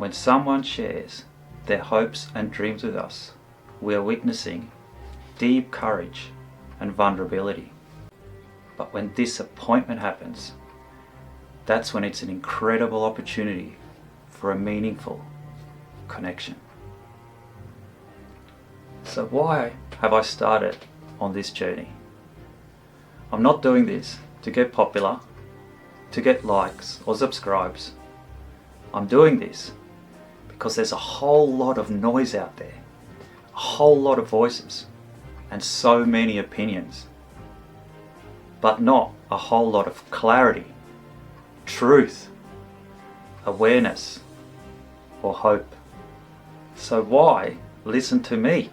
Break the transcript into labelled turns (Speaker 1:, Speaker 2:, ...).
Speaker 1: When someone shares their hopes and dreams with us, we are witnessing deep courage and vulnerability. But when disappointment happens, that's when it's an incredible opportunity for a meaningful connection. So why have I started on this journey? I'm not doing this to get popular, to get likes or subscribes. I'm doing this because there's a whole lot of noise out there, a whole lot of voices, and so many opinions, but not a whole lot of clarity, truth, awareness, or hope. So why listen to me?